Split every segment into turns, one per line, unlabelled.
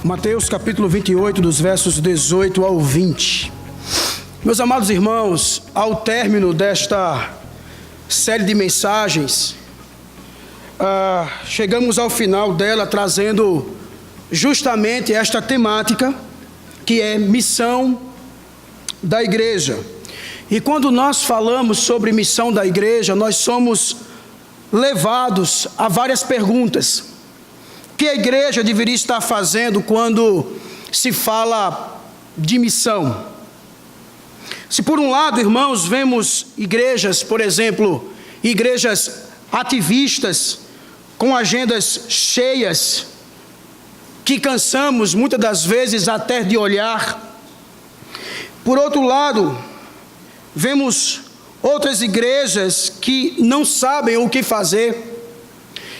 Mateus capítulo 28, dos versos 18 ao 20. Meus amados irmãos, ao término desta série de mensagens, chegamos ao final dela trazendo justamente esta temática, que é missão da igreja. E quando nós falamos sobre missão da igreja, nós somos levados a várias perguntas. O que a igreja deveria estar fazendo quando se fala de missão? Se por um lado, irmãos, vemos igrejas, por exemplo, igrejas ativistas, com agendas cheias, que cansamos muitas das vezes até de olhar. Por outro lado, vemos outras igrejas que não sabem o que fazer.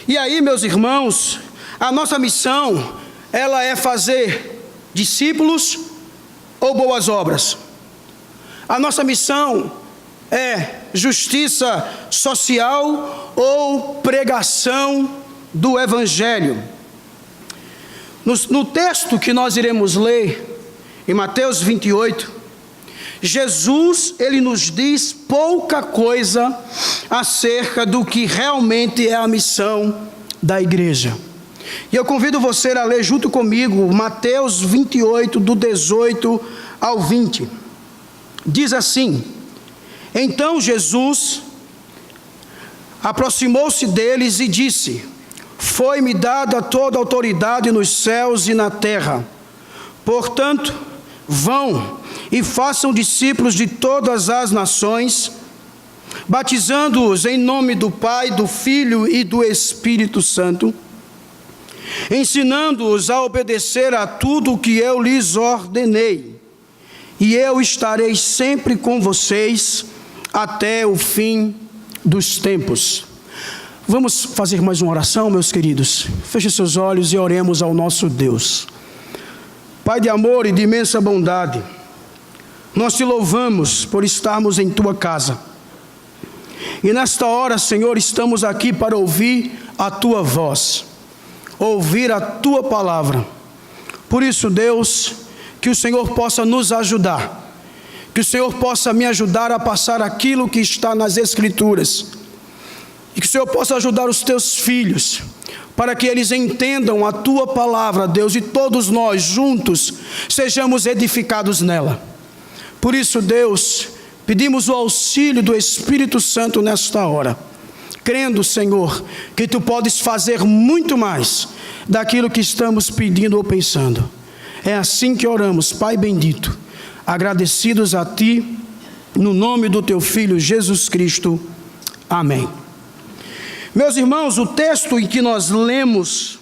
E aí, meus irmãos, a nossa missão, ela é fazer discípulos ou boas obras? A nossa missão é justiça social ou pregação do Evangelho? No texto que nós iremos ler, em Mateus 28, Jesus, ele nos diz pouca coisa acerca do que realmente é a missão da igreja. E eu convido você a ler junto comigo Mateus 28, do 18 ao 20. Diz assim: Então Jesus aproximou-se deles e disse: Foi-me dada toda a autoridade nos céus e na terra. Portanto, vão e façam discípulos de todas as nações, batizando-os em nome do Pai, do Filho e do Espírito Santo, ensinando-os a obedecer a tudo o que eu lhes ordenei. E eu estarei sempre com vocês até o fim dos tempos. Vamos fazer mais uma oração, meus queridos. Feche seus olhos e oremos ao nosso Deus. Pai de amor e de imensa bondade, nós te louvamos por estarmos em tua casa. E nesta hora, Senhor, estamos aqui para ouvir a tua voz, ouvir a tua palavra. Por isso, Deus, que o Senhor possa nos ajudar, que o Senhor possa me ajudar a passar aquilo que está nas Escrituras, e que o Senhor possa ajudar os teus filhos, para que eles entendam a tua palavra, Deus, e todos nós juntos sejamos edificados nela. Por isso, Deus, pedimos o auxílio do Espírito Santo nesta hora, crendo, Senhor, que tu podes fazer muito mais daquilo que estamos pedindo ou pensando. É assim que oramos, Pai bendito, agradecidos a ti, no nome do teu Filho Jesus Cristo. Amém. Meus irmãos, o texto em que nós lemos,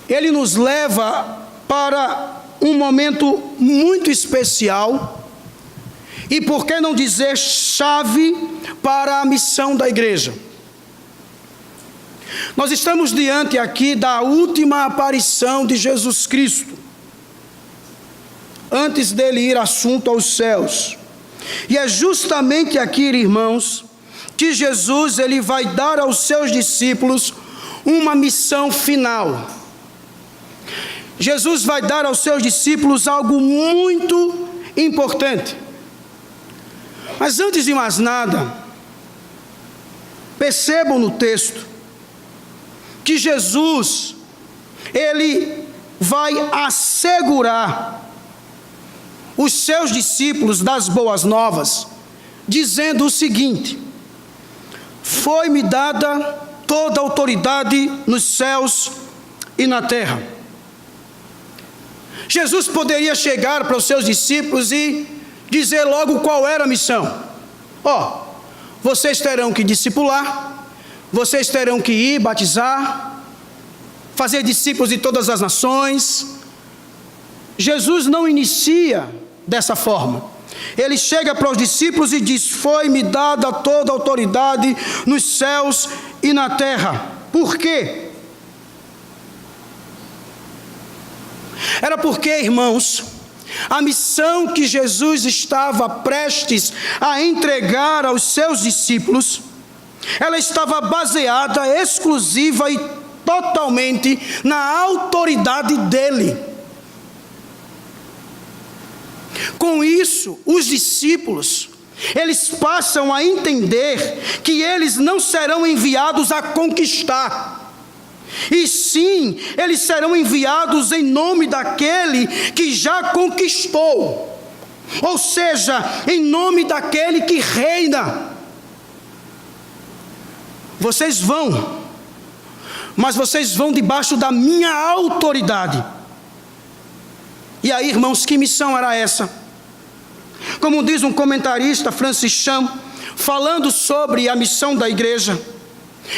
ele nos leva para um momento muito especial, e por que não dizer chave para a missão da igreja. Nós estamos diante aqui da última aparição de Jesus Cristo, antes dele ir assunto aos céus. E é justamente aqui, irmãos, que Jesus ele vai dar aos seus discípulos uma missão final. Jesus vai dar aos seus discípulos algo muito importante. Mas antes de mais nada, percebam no texto que Jesus, ele vai assegurar os seus discípulos das boas novas, dizendo o seguinte: Foi-me dada toda a autoridade nos céus e na terra. Jesus poderia chegar para os seus discípulos e dizer logo qual era a missão. Vocês terão que discipular, vocês terão que ir batizar, fazer discípulos de todas as nações. Jesus não inicia dessa forma. Ele chega para os discípulos e diz: Foi-me dada toda a autoridade nos céus e na terra. Por quê? Era porque, irmãos, a missão que Jesus estava prestes a entregar aos seus discípulos, ela estava baseada exclusiva e totalmente na autoridade dele. Com isso, os discípulos, eles passam a entender que eles não serão enviados a conquistar, e sim, eles serão enviados em nome daquele que já conquistou, ou seja, em nome daquele que reina. Vocês vão, mas vocês vão debaixo da minha autoridade. E aí, irmãos, que missão era essa? Como diz um comentarista, Francis Chan, falando sobre a missão da igreja,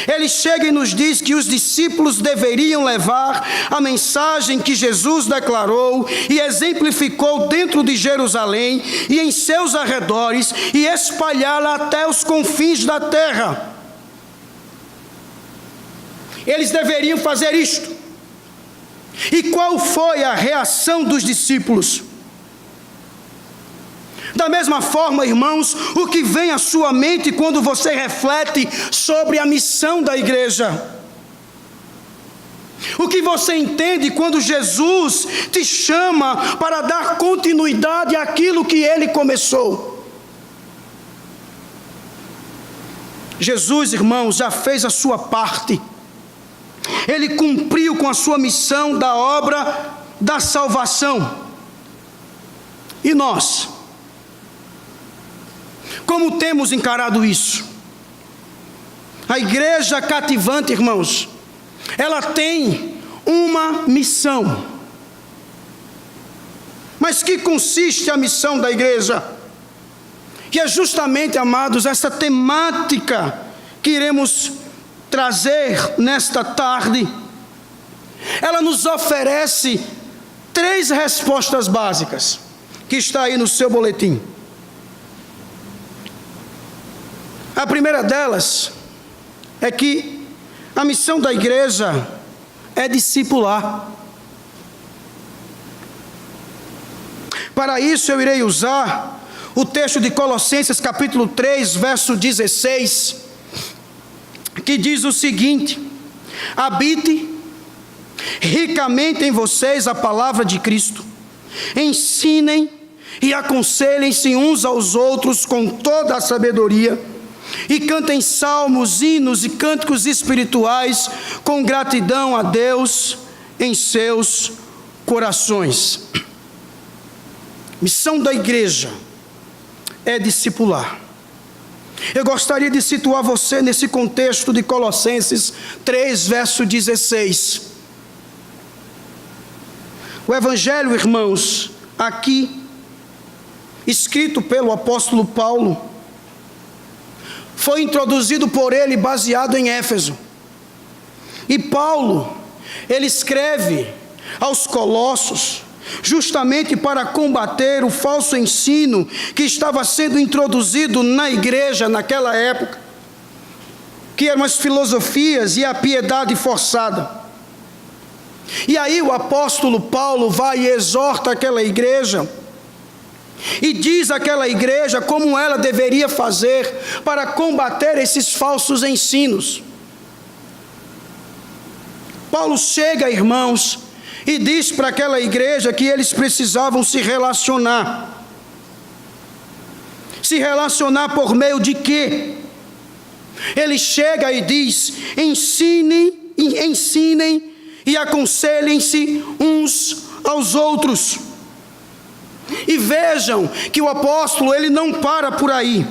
ele chega e nos diz que os discípulos deveriam levar a mensagem que Jesus declarou e exemplificou dentro de Jerusalém e em seus arredores e espalhá-la até os confins da terra. Eles deveriam fazer isto. E qual foi a reação dos discípulos? Da mesma forma, irmãos, o que vem à sua mente quando você reflete sobre a missão da igreja? O que você entende quando Jesus te chama para dar continuidade àquilo que ele começou? Jesus, irmãos, já fez a sua parte. Ele cumpriu com a sua missão da obra da salvação. E nós? Como temos encarado isso? A igreja cativante, irmãos, ela tem uma missão. Mas que consiste a missão da igreja? Que é justamente, amados, essa temática que iremos trazer nesta tarde. Ela nos oferece 3 respostas básicas, que está aí no seu boletim. A primeira delas é que a missão da igreja é discipular. Para isso eu irei usar o texto de Colossenses capítulo 3, verso 16, que diz o seguinte: habite ricamente em vocês a palavra de Cristo, ensinem e aconselhem-se uns aos outros com toda a sabedoria, e cantem salmos, hinos e cânticos espirituais com gratidão a Deus em seus corações. Missão da igreja é discipular. Eu gostaria de situar você nesse contexto de Colossenses 3, verso 16. O Evangelho, irmãos, aqui, escrito pelo apóstolo Paulo, foi introduzido por ele baseado em Éfeso. E Paulo, ele escreve aos Colossos justamente para combater o falso ensino que estava sendo introduzido na igreja naquela época, que eram as filosofias e a piedade forçada. E aí o apóstolo Paulo vai e exorta aquela igreja, e diz àquela igreja como ela deveria fazer para combater esses falsos ensinos. Paulo chega, irmãos, e diz para aquela igreja que eles precisavam se relacionar. Se relacionar por meio de quê? Ele chega e diz: ensinem e aconselhem-se uns aos outros. E vejam que o apóstolo, ele não para por aí.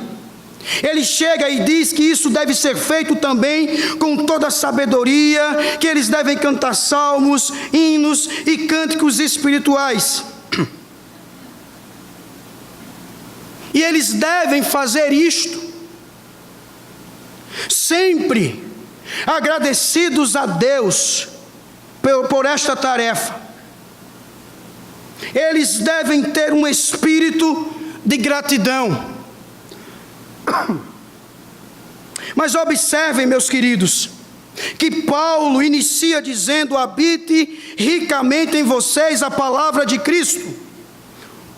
Ele chega e diz que isso deve ser feito também com toda a sabedoria, que eles devem cantar salmos, hinos e cânticos espirituais. E eles devem fazer isto sempre agradecidos a Deus por esta tarefa. Eles devem ter um espírito de gratidão. Mas observem, meus queridos, que Paulo inicia dizendo: habite ricamente em vocês a palavra de Cristo.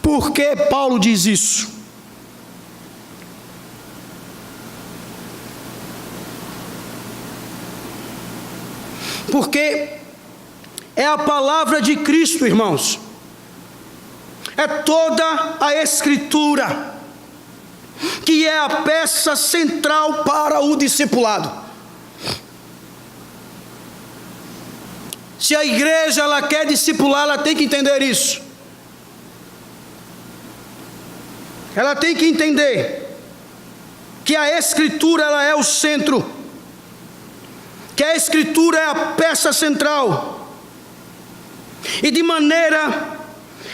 Por que Paulo diz isso? Porque é a palavra de Cristo, irmãos. É toda a Escritura que é a peça central para o discipulado. Se a igreja ela quer discipular, ela tem que entender isso. Ela tem que entender que a Escritura ela é o centro, que a Escritura é a peça central. E de maneira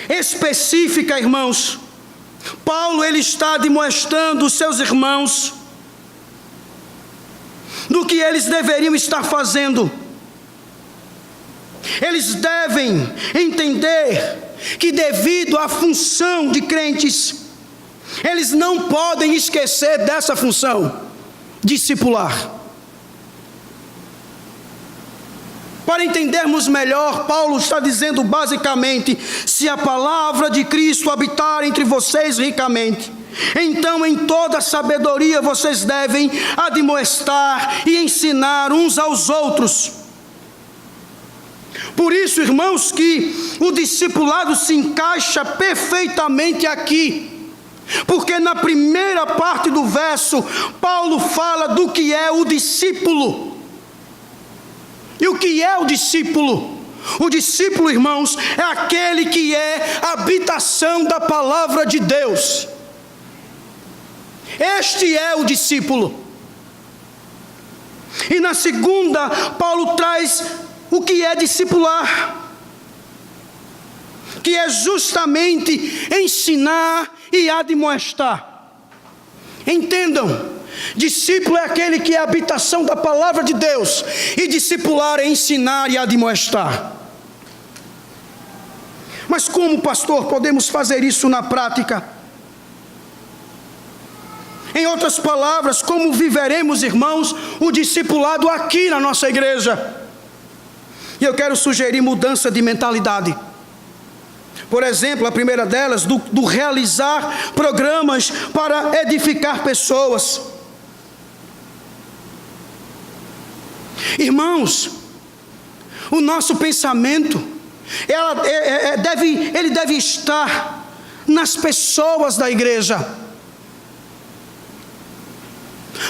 específica, irmãos, Paulo ele está admoestando os seus irmãos do que eles deveriam estar fazendo. Eles devem entender que, devido à função de crentes, eles não podem esquecer dessa função, discipular. Para entendermos melhor, Paulo está dizendo basicamente: se a palavra de Cristo habitar entre vocês ricamente, então em toda sabedoria vocês devem admoestar e ensinar uns aos outros. Por isso, irmãos, que o discipulado se encaixa perfeitamente aqui, porque na primeira parte do verso, Paulo fala do que é o discípulo. E o que é o discípulo? O discípulo, irmãos, é aquele que é a habitação da palavra de Deus. Este é o discípulo. E na segunda, Paulo traz o que é discipular, que é justamente ensinar e admoestar. Entendam, discípulo é aquele que é a habitação da palavra de Deus, e discipular é ensinar e admoestar. Mas como, pastor, podemos fazer isso na prática? Em outras palavras, como viveremos, irmãos, o discipulado aqui na nossa igreja? E eu quero sugerir mudança de mentalidade. Por exemplo, a primeira delas, do realizar programas para edificar pessoas. Irmãos, o nosso pensamento, ele deve estar nas pessoas da igreja.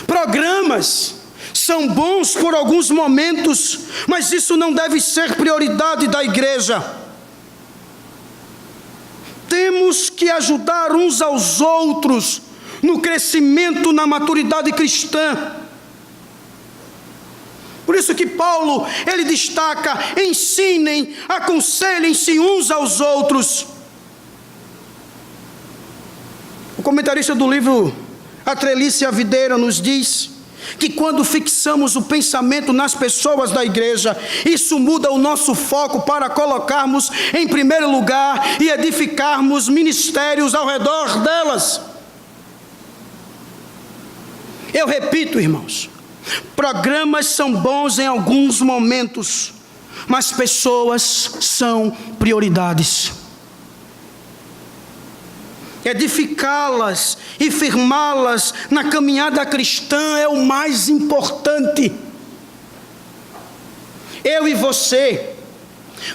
Programas são bons por alguns momentos, mas isso não deve ser prioridade da igreja. Temos que ajudar uns aos outros no crescimento, na maturidade cristã. Por isso que Paulo, ele destaca: ensinem, aconselhem-se uns aos outros. O comentarista do livro A Treliça e a Videira nos diz que quando fixamos o pensamento nas pessoas da igreja, isso muda o nosso foco para colocarmos em primeiro lugar e edificarmos ministérios ao redor delas. Eu repito, irmãos, programas são bons em alguns momentos, mas pessoas são prioridades. Edificá-las e firmá-las na caminhada cristã é o mais importante. Eu e você,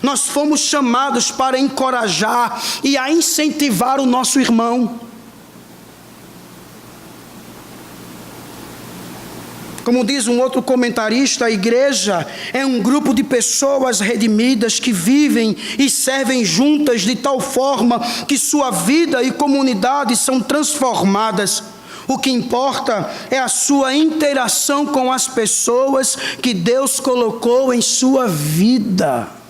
nós fomos chamados para encorajar e a incentivar o nosso irmão. Como diz um outro comentarista, a igreja é um grupo de pessoas redimidas que vivem e servem juntas de tal forma que sua vida e comunidade são transformadas. O que importa é a sua interação com as pessoas que Deus colocou em sua vida.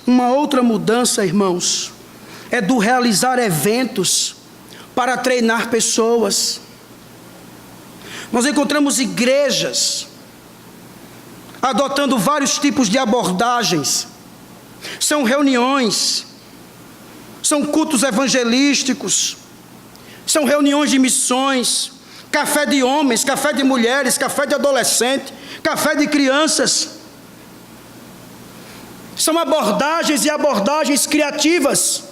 Uma outra mudança, irmãos, é do realizar eventos para treinar pessoas. Nós encontramos igrejas adotando vários tipos de abordagens. São reuniões, são cultos evangelísticos, são reuniões de missões, café de homens, café de mulheres, café de adolescentes, café de crianças. São abordagens e abordagens criativas.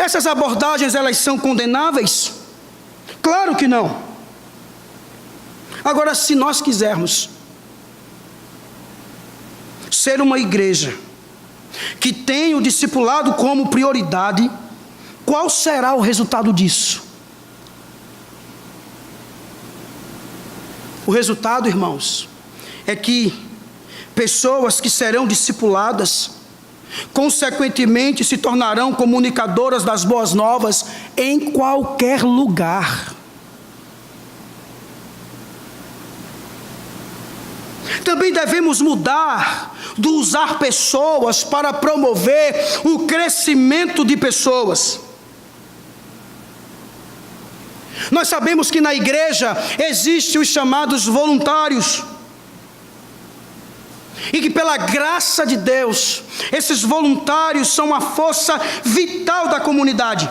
Essas abordagens, elas são condenáveis? Claro que não. Agora, se nós quisermos ser uma igreja que tem o discipulado como prioridade, qual será o resultado disso? O resultado, irmãos, é que pessoas que serão discipuladas, consequentemente se tornarão comunicadoras das boas novas em qualquer lugar. Também devemos mudar do usar pessoas para promover o crescimento de pessoas. Nós sabemos que na igreja existem os chamados voluntários, e que pela graça de Deus, esses voluntários são a força vital da comunidade,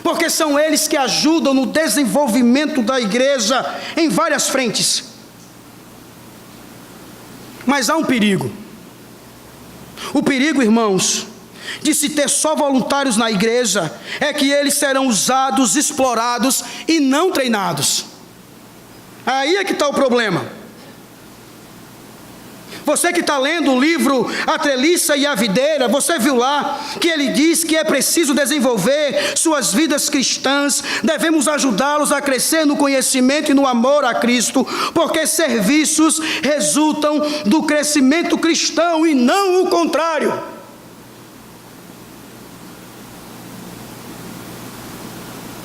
porque são eles que ajudam no desenvolvimento da igreja em várias frentes. Mas há um perigo. O perigo, irmãos, de se ter só voluntários na igreja, é que eles serão usados, explorados e não treinados. Aí é que está o problema. Você que está lendo o livro A Treliça e a Videira, você viu lá que ele diz que é preciso desenvolver suas vidas cristãs, devemos ajudá-los a crescer no conhecimento e no amor a Cristo, porque serviços resultam do crescimento cristão e não o contrário.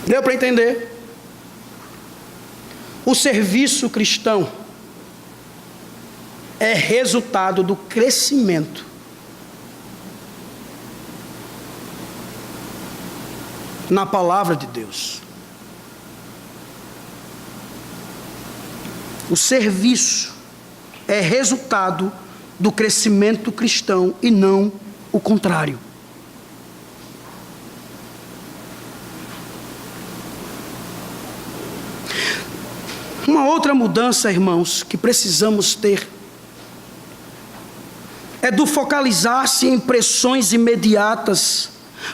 Deu para entender? O serviço cristão é resultado do crescimento. Na palavra de Deus. O serviço é resultado do crescimento cristão e não o contrário. Uma outra mudança, irmãos, que precisamos ter é do focalizar-se em pressões imediatas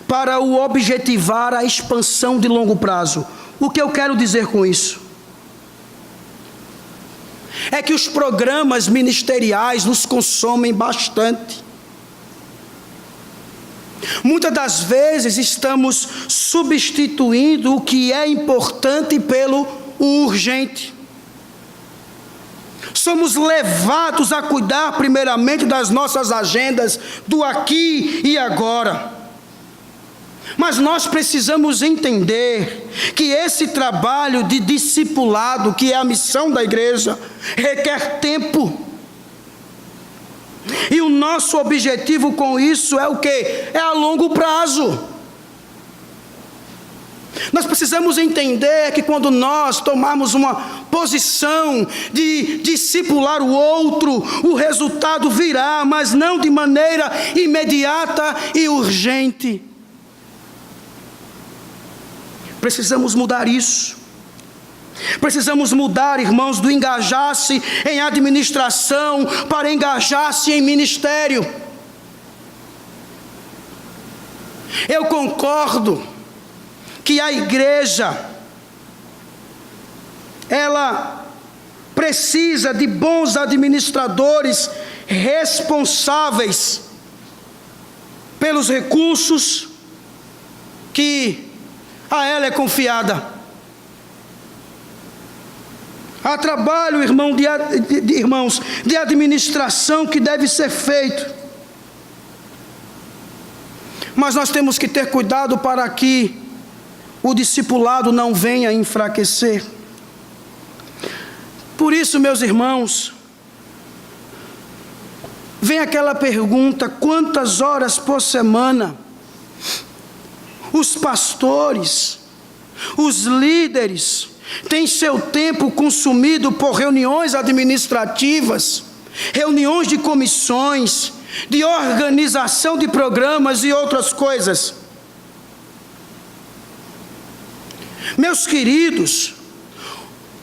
para o objetivar a expansão de longo prazo. O que eu quero dizer com isso? É que os programas ministeriais nos consomem bastante. Muitas das vezes estamos substituindo o que é importante pelo urgente. Somos levados a cuidar primeiramente das nossas agendas, do aqui e agora. Mas nós precisamos entender que esse trabalho de discipulado, que é a missão da igreja, requer tempo. E o nosso objetivo com isso é o quê? É a longo prazo. Nós precisamos entender que quando nós tomarmos uma posição de discipular o outro, o resultado virá, mas não de maneira imediata e urgente. Precisamos mudar isso. Precisamos mudar, irmãos, do engajar-se em administração para engajar-se em ministério. Eu concordo que a igreja, ela precisa de bons administradores responsáveis pelos recursos que a ela é confiada. Há trabalho, irmãos, de administração que deve ser feito. Mas nós temos que ter cuidado para que o discipulado não venha enfraquecer. Por isso, meus irmãos, vem aquela pergunta: quantas horas por semana os pastores, os líderes, têm seu tempo consumido por reuniões administrativas, reuniões de comissões, de organização de programas e outras coisas? Meus queridos,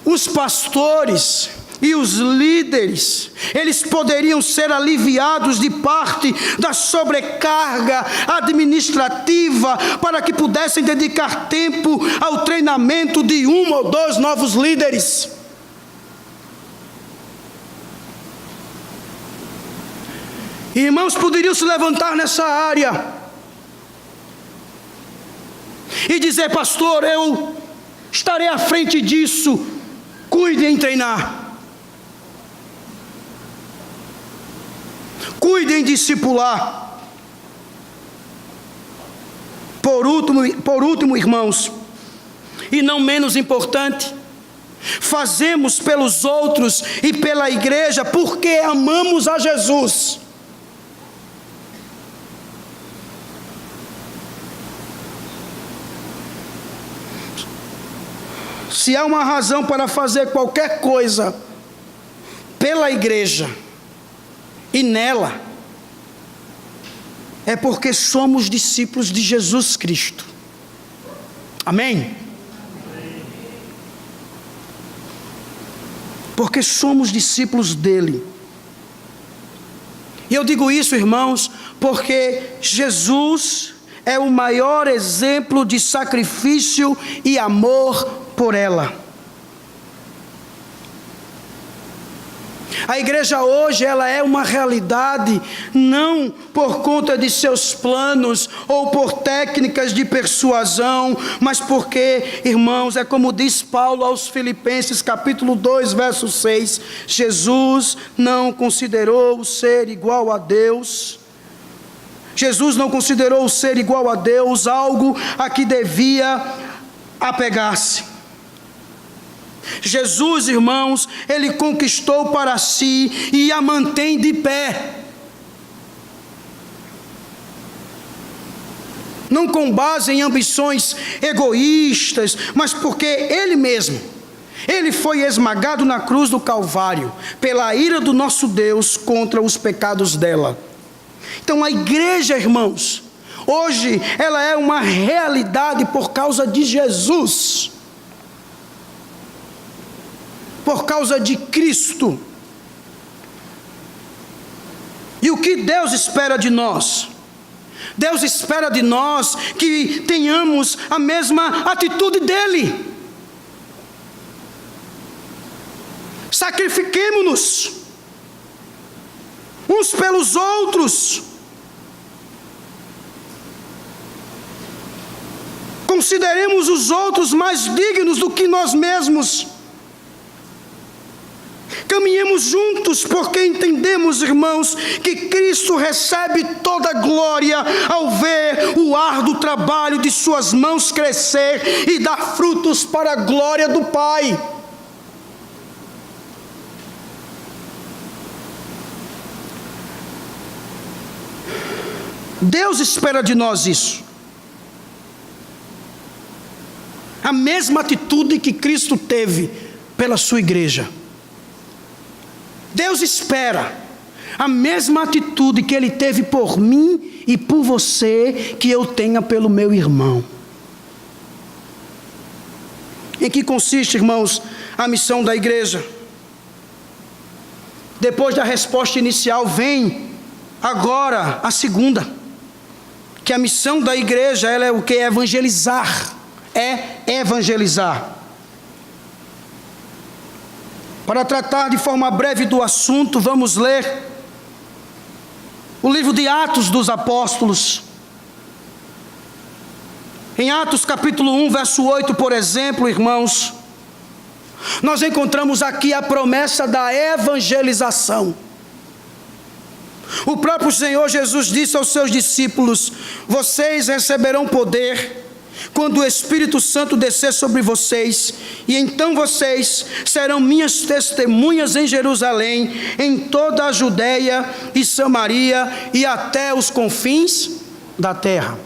os pastores e os líderes, eles poderiam ser aliviados de parte da sobrecarga administrativa para que pudessem dedicar tempo ao treinamento de 1 ou 2 novos líderes. Irmãos poderiam se levantar nessa área e dizer: pastor, eu estarei à frente disso, cuide em treinar, cuide em discipular. Por último, irmãos, e não menos importante, fazemos pelos outros e pela igreja porque amamos a Jesus. Se há uma razão para fazer qualquer coisa pela igreja e nela, é porque somos discípulos de Jesus Cristo. Amém? Porque somos discípulos dele. E eu digo isso, irmãos, porque Jesus é o maior exemplo de sacrifício e amor por ela. A igreja hoje, ela é uma realidade não por conta de seus planos ou por técnicas de persuasão, mas porque, irmãos, é como diz Paulo aos Filipenses, capítulo 2, verso 6, Jesus não considerou o ser igual a Deus. Jesus não considerou o ser igual a Deus algo a que devia apegar-se. Jesus, irmãos, ele conquistou para si e a mantém de pé. Não com base em ambições egoístas, mas porque ele mesmo, ele foi esmagado na cruz do Calvário pela ira do nosso Deus contra os pecados dela. Então a igreja, irmãos, hoje ela é uma realidade por causa de Jesus. Por causa de Cristo. E o que Deus espera de nós? Deus espera de nós que tenhamos a mesma atitude dele. Sacrifiquemo-nos uns pelos outros. Consideremos os outros mais dignos do que nós mesmos. Caminhemos juntos, porque entendemos, irmãos, que Cristo recebe toda a glória ao ver o árduo trabalho de suas mãos crescer e dar frutos para a glória do Pai. Deus espera de nós isso. A mesma atitude que Cristo teve pela sua igreja. Deus espera a mesma atitude que Ele teve por mim e por você, que eu tenha pelo meu irmão. Em que consiste, irmãos, a missão da igreja? Depois da resposta inicial, vem agora a segunda. Que a missão da igreja, ela é o que? Evangelizar. É evangelizar. Para tratar de forma breve do assunto, vamos ler o livro de Atos dos Apóstolos. Em Atos capítulo 1, verso 8, por exemplo, irmãos, nós encontramos aqui a promessa da evangelização. O próprio Senhor Jesus disse aos seus discípulos: vocês receberão poder quando o Espírito Santo descer sobre vocês, e então vocês serão minhas testemunhas em Jerusalém, em toda a Judeia e Samaria e até os confins da terra.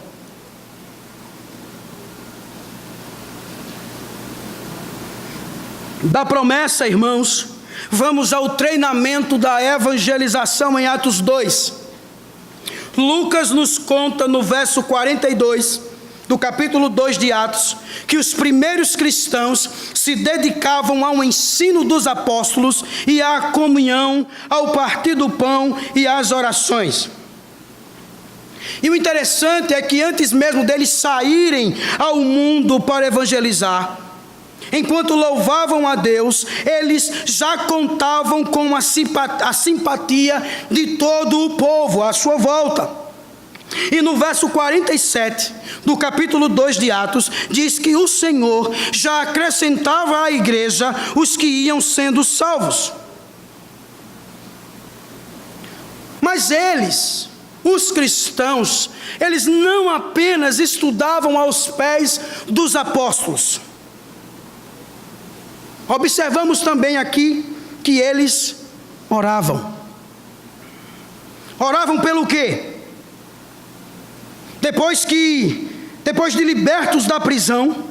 Da promessa, irmãos, vamos ao treinamento da evangelização em Atos 2. Lucas nos conta no verso 42 do capítulo 2 de Atos, que os primeiros cristãos se dedicavam ao ensino dos apóstolos e à comunhão, ao partir do pão e às orações. E o interessante é que antes mesmo deles saírem ao mundo para evangelizar, enquanto louvavam a Deus, eles já contavam com a simpatia de todo o povo à sua volta. E no verso 47 do capítulo 2 de Atos, diz que o Senhor já acrescentava à igreja os que iam sendo salvos. Mas eles, os cristãos, eles não apenas estudavam aos pés dos apóstolos. Observamos também aqui que eles oravam. Oravam pelo quê? Depois de libertos da prisão,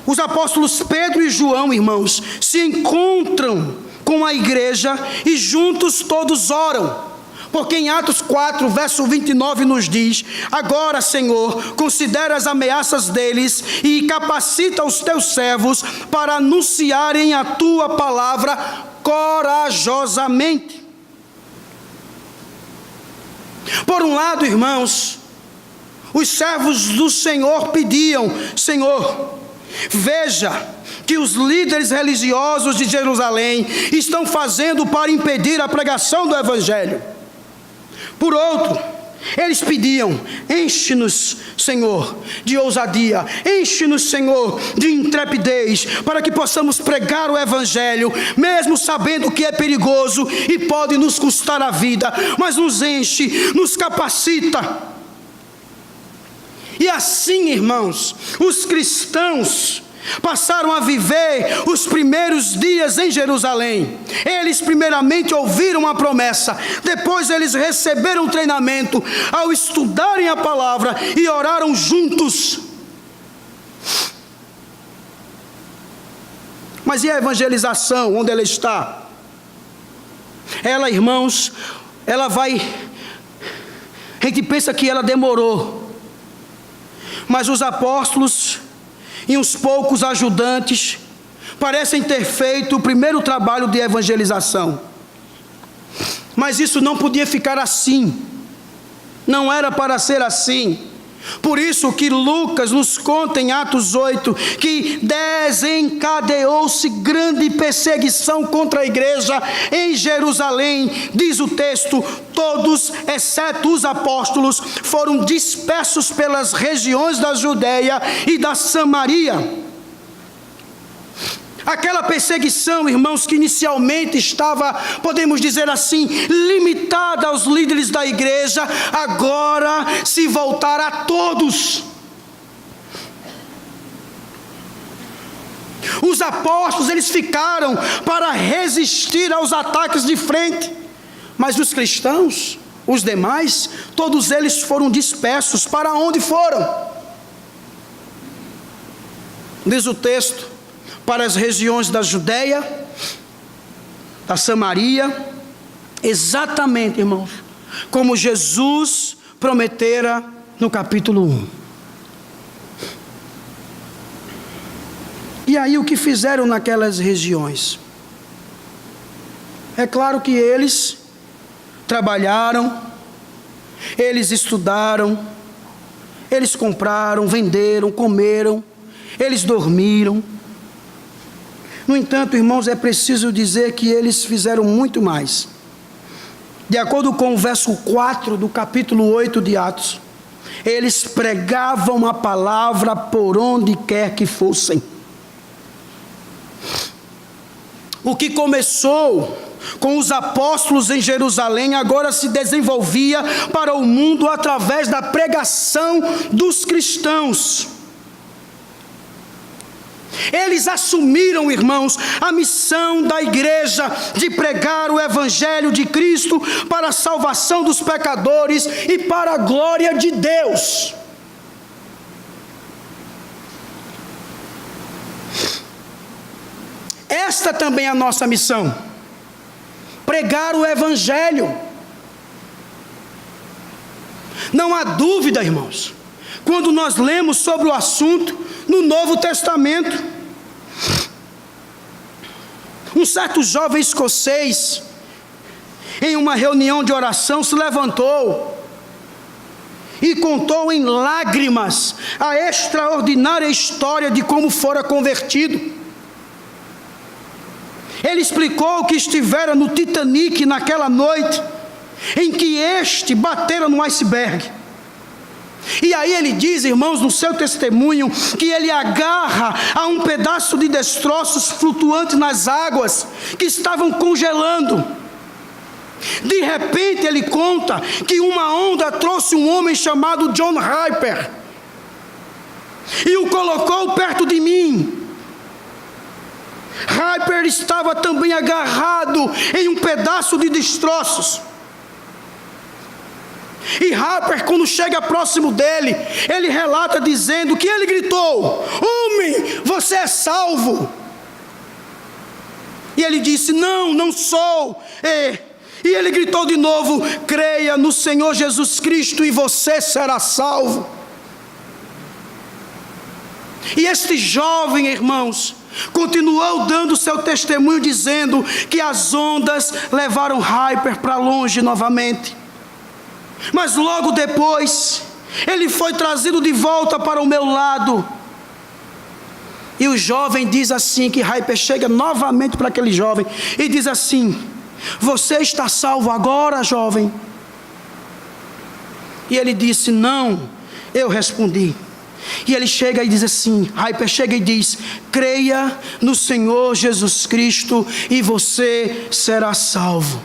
os apóstolos Pedro e João, irmãos, se encontram com a igreja e juntos todos oram. Porque em Atos 4, verso 29 nos diz: agora, Senhor, considera as ameaças deles e capacita os teus servos para anunciarem a tua palavra corajosamente. Por um lado, irmãos, os servos do Senhor pediam: Senhor, veja que os líderes religiosos de Jerusalém estão fazendo para impedir a pregação do Evangelho. Por outro, eles pediam: enche-nos, Senhor, de ousadia, enche-nos, Senhor, de intrepidez, para que possamos pregar o Evangelho, mesmo sabendo que é perigoso e pode nos custar a vida, mas nos enche, nos capacita. E assim, irmãos, os cristãos passaram a viver os primeiros dias em Jerusalém. Eles primeiramente ouviram a promessa, depois eles receberam treinamento ao estudarem a palavra e oraram juntos. Mas e a evangelização, onde ela está? Ela, irmãos, ela vai... A gente pensa que ela demorou, mas os apóstolos e uns poucos ajudantes parecem ter feito o primeiro trabalho de evangelização. Mas isso não podia ficar assim. Não era para ser assim. Por isso que Lucas nos conta em Atos 8 que desencadeou-se grande perseguição contra a igreja em Jerusalém. Diz o texto: todos, exceto os apóstolos, foram dispersos pelas regiões da Judeia e da Samaria. Aquela perseguição, irmãos, que inicialmente estava, podemos dizer assim, limitada aos líderes da igreja, agora se voltará a todos. Os apóstolos, eles ficaram para resistir aos ataques de frente, mas os cristãos, os demais, todos eles foram dispersos. Para onde foram? Diz o texto: para as regiões da Judeia, da Samaria, exatamente, irmãos, como Jesus prometera no capítulo 1. E aí o que fizeram naquelas regiões? É claro que eles trabalharam, eles estudaram, eles compraram, venderam, comeram, eles dormiram. No entanto, irmãos, é preciso dizer que eles fizeram muito mais. De acordo com o verso 4 do capítulo 8 de Atos, eles pregavam a palavra por onde quer que fossem. O que começou com os apóstolos em Jerusalém agora se desenvolvia para o mundo através da pregação dos cristãos. Eles assumiram, irmãos, a missão da igreja de pregar o Evangelho de Cristo para a salvação dos pecadores e para a glória de Deus. Esta também é a nossa missão: pregar o Evangelho. Não há dúvida, irmãos, quando nós lemos sobre o assunto no Novo Testamento. Um certo jovem escocês, em uma reunião de oração, se levantou e contou em lágrimas a extraordinária história de como fora convertido. Ele explicou que estivera no Titanic naquela noite em que este batera no iceberg. E aí ele diz, irmãos, no seu testemunho, que ele agarra a um pedaço de destroços flutuantes nas águas que estavam congelando. De repente ele conta que uma onda trouxe um homem chamado John Harper e o colocou perto de mim. Harper estava também agarrado em um pedaço de destroços. E Harper, quando chega próximo dele, ele relata dizendo que ele gritou: homem, você é salvo. E ele disse: não, não sou. E ele gritou de novo: creia no Senhor Jesus Cristo e você será salvo. E este jovem, irmãos, continuou dando seu testemunho, dizendo que as ondas levaram Harper para longe novamente. Mas logo depois, ele foi trazido de volta para o meu lado. E o jovem diz assim, que Harper chega novamente para aquele jovem e diz assim: você está salvo agora, jovem? E ele disse: não. Eu respondi. E ele chega e diz assim, Harper chega e diz: creia no Senhor Jesus Cristo e você será salvo.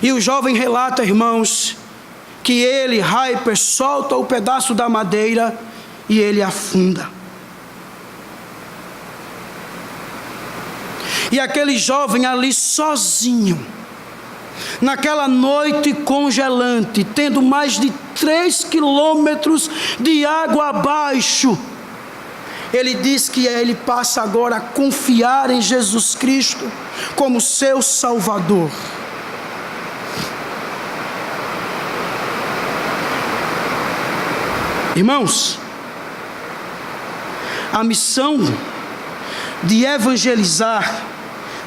E o jovem relata, irmãos, que ele, Harper, solta o pedaço da madeira e ele afunda. E aquele jovem ali sozinho, naquela noite congelante, tendo mais de 3 quilômetros de água abaixo, ele diz que ele passa agora a confiar em Jesus Cristo como seu Salvador. Irmãos, a missão de evangelizar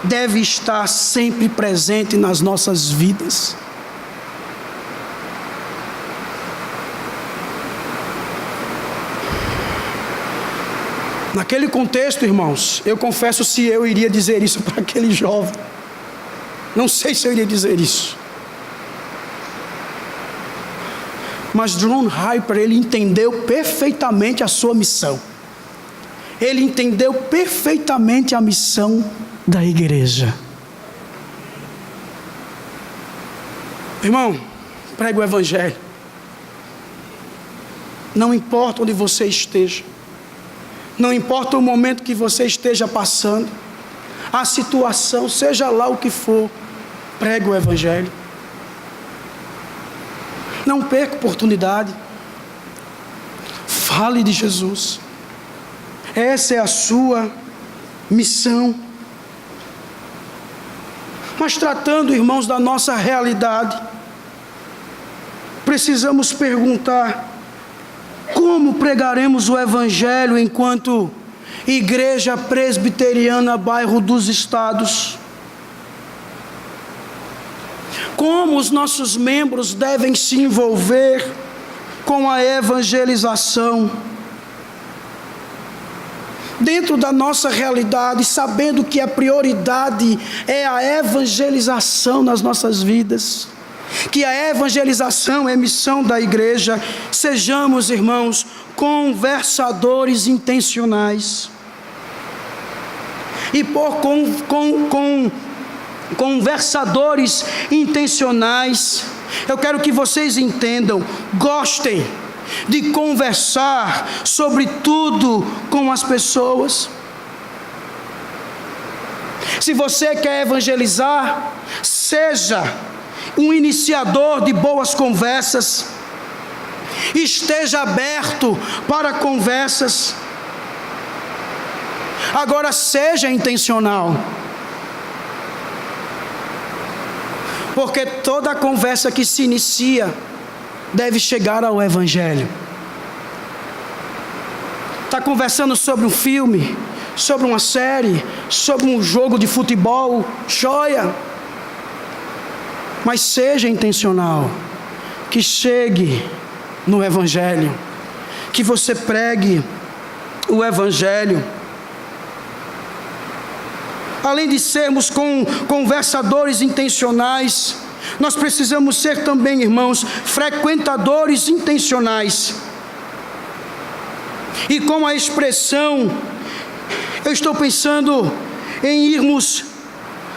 deve estar sempre presente nas nossas vidas. Naquele contexto, irmãos, eu confesso se eu iria dizer isso para aquele jovem. Não sei se eu iria dizer isso. Mas John Harper, ele entendeu perfeitamente a sua missão. Ele entendeu perfeitamente a missão da igreja. Irmão, pregue o evangelho. Não importa onde você esteja. Não importa o momento que você esteja passando. A situação, seja lá o que for. Pregue o evangelho. Não perca oportunidade. Fale de Jesus. Essa é a sua missão. Mas tratando, irmãos, da nossa realidade, precisamos perguntar: como pregaremos o evangelho enquanto Igreja Presbiteriana Bairro dos Estados? Como os nossos membros devem se envolver com a evangelização? Dentro da nossa realidade, sabendo que a prioridade é a evangelização nas nossas vidas, que a evangelização é missão da igreja, sejamos, irmãos, conversadores intencionais. E por conversadores intencionais, eu quero que vocês entendam, gostem de conversar sobre tudo com as pessoas. Se você quer evangelizar, seja um iniciador de boas conversas, esteja aberto para conversas. Agora seja intencional, porque toda conversa que se inicia deve chegar ao evangelho. está conversando sobre um filme, sobre uma série, sobre um jogo de futebol, joia. Mas seja intencional, que chegue no Evangelho, que você pregue o Evangelho. Além de sermos conversadores intencionais, nós precisamos ser também, irmãos, frequentadores intencionais. E com a expressão, eu estou pensando em irmos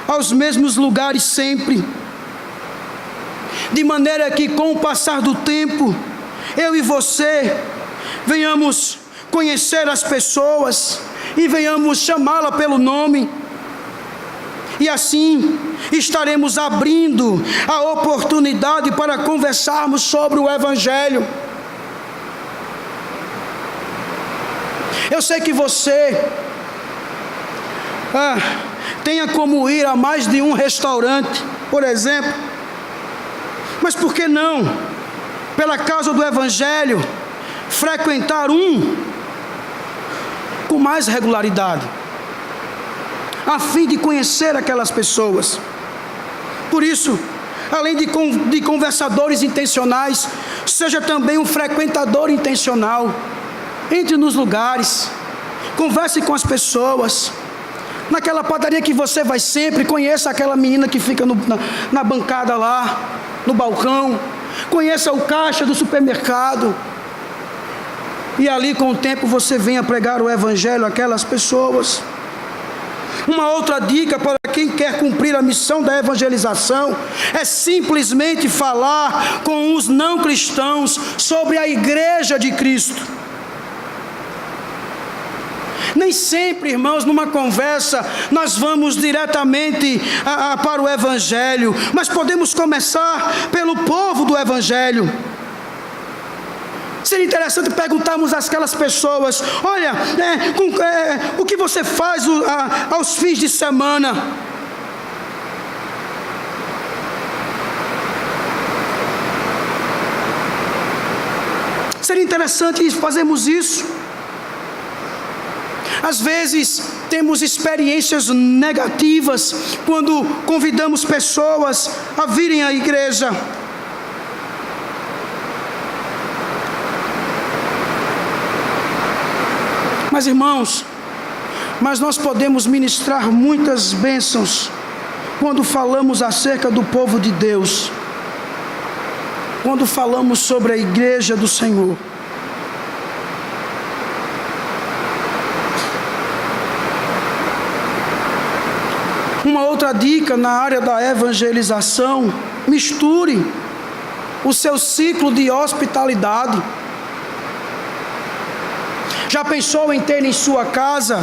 aos mesmos lugares sempre, de maneira que com o passar do tempo, eu e você venhamos conhecer as pessoas e venhamos chamá-la pelo nome. E assim estaremos abrindo a oportunidade para conversarmos sobre o Evangelho. Eu sei que você tenha como ir a mais de um restaurante, por exemplo, mas por que não, pela causa do Evangelho, frequentar um com mais regularidade, a fim de conhecer aquelas pessoas? Por isso, além de conversadores intencionais, seja também um frequentador intencional. Entre nos lugares, converse com as pessoas. Naquela padaria que você vai sempre, conheça aquela menina que fica na bancada lá, no balcão. Conheça o caixa do supermercado. E ali, com o tempo, você venha pregar o Evangelho àquelas pessoas. Uma outra dica para quem quer cumprir a missão da evangelização é simplesmente falar com os não cristãos sobre a Igreja de Cristo. Nem sempre, irmãos, numa conversa nós vamos diretamente para o Evangelho, mas podemos começar pelo povo do Evangelho. Seria interessante perguntarmos àquelas pessoas: olha, o que você faz aos fins de semana? Seria interessante fazermos isso. Às vezes temos experiências negativas quando convidamos pessoas a virem à igreja. Mas, irmãos, nós podemos ministrar muitas bênçãos quando falamos acerca do povo de Deus, quando falamos sobre a igreja do Senhor. Uma outra dica na área da evangelização: misture o seu ciclo de hospitalidade. Já pensou em ter em sua casa,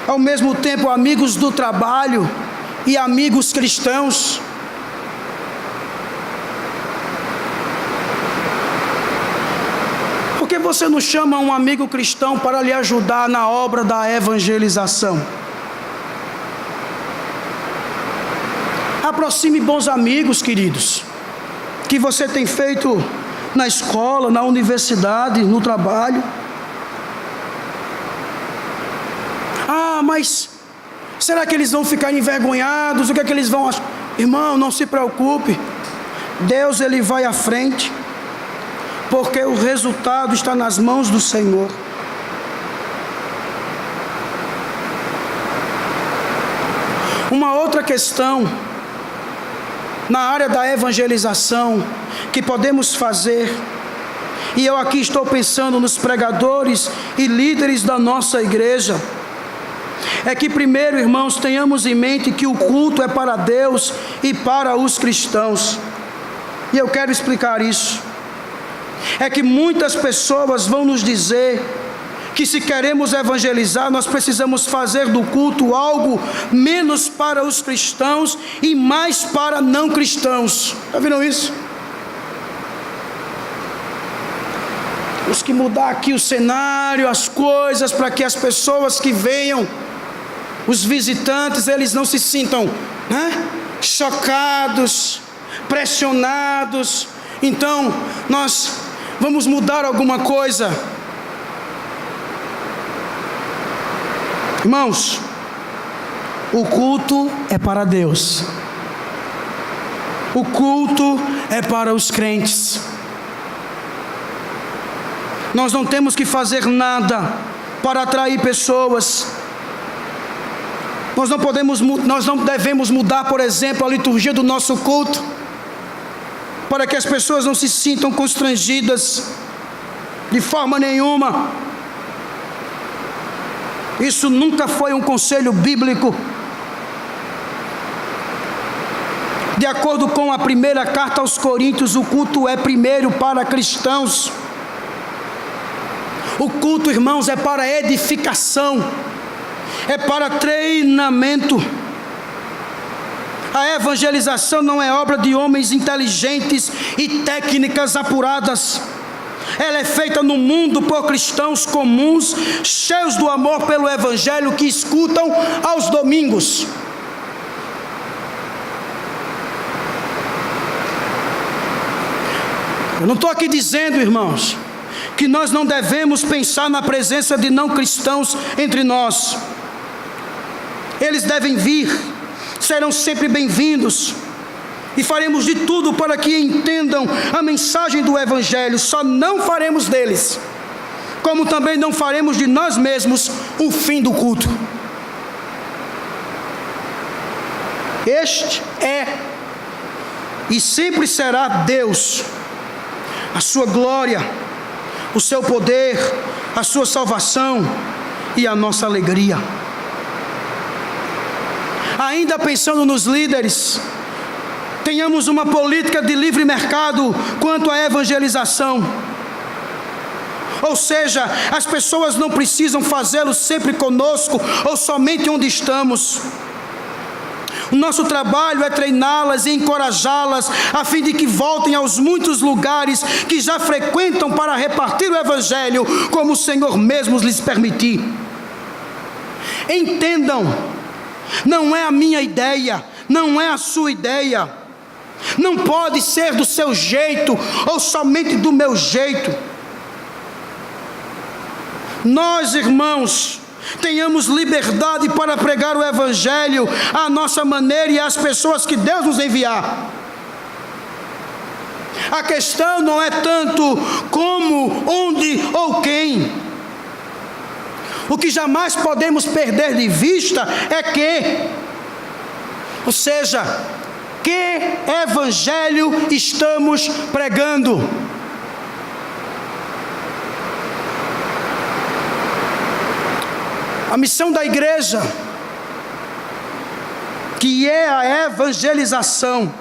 ao mesmo tempo, amigos do trabalho e amigos cristãos? Por que você não chama um amigo cristão para lhe ajudar na obra da evangelização? Aproxime bons amigos, queridos, que você tem feito na escola, na universidade, no trabalho. Mas será que eles vão ficar envergonhados? O que é que eles vão achar? Irmão, não se preocupe. Deus, Ele vai à frente, porque o resultado está nas mãos do Senhor. Uma outra questão na área da evangelização que podemos fazer, e eu aqui estou pensando nos pregadores e líderes da nossa igreja, é que primeiro, irmãos, tenhamos em mente que o culto é para Deus e para os cristãos. E eu quero explicar isso. É que muitas pessoas vão nos dizer que se queremos evangelizar, nós precisamos fazer do culto algo menos para os cristãos e mais para não cristãos. Já viram isso? Temos que mudar aqui o cenário, as coisas, para que as pessoas que venham, os visitantes, eles não se sintam chocados, pressionados. Então, nós vamos mudar alguma coisa. Irmãos, o culto é para Deus. O culto é para os crentes. Nós não temos que fazer nada para atrair pessoas. Nós não devemos mudar, por exemplo, a liturgia do nosso culto, para que as pessoas não se sintam constrangidas de forma nenhuma. Isso nunca foi um conselho bíblico. De acordo com a primeira carta aos Coríntios, o culto é primeiro para cristãos. O culto, irmãos, é para edificação, é para treinamento. A evangelização não é obra de homens inteligentes e técnicas apuradas. Ela é feita no mundo por cristãos comuns, cheios do amor pelo Evangelho, que escutam aos domingos. Eu não estou aqui dizendo, irmãos, que nós não devemos pensar na presença de não cristãos entre nós. Eles devem vir, serão sempre bem-vindos, e faremos de tudo para que entendam a mensagem do Evangelho. Só não faremos deles, como também não faremos de nós mesmos, o fim do culto. Este é e sempre será Deus, a sua glória, o seu poder, a sua salvação e a nossa alegria. Ainda pensando nos líderes, tenhamos uma política de livre mercado quanto à evangelização. Ou seja, as pessoas não precisam fazê-lo sempre conosco ou somente onde estamos. O nosso trabalho é treiná-las e encorajá-las a fim de que voltem aos muitos lugares que já frequentam para repartir o Evangelho, como o Senhor mesmo lhes permitir. Entendam, não é a minha ideia, não é a sua ideia. Não pode ser do seu jeito ou somente do meu jeito. Nós, irmãos, tenhamos liberdade para pregar o Evangelho à nossa maneira e às pessoas que Deus nos enviar. A questão não é tanto como, onde ou quem. O que jamais podemos perder de vista é que, ou seja, que Evangelho estamos pregando. A missão da igreja, que é a evangelização,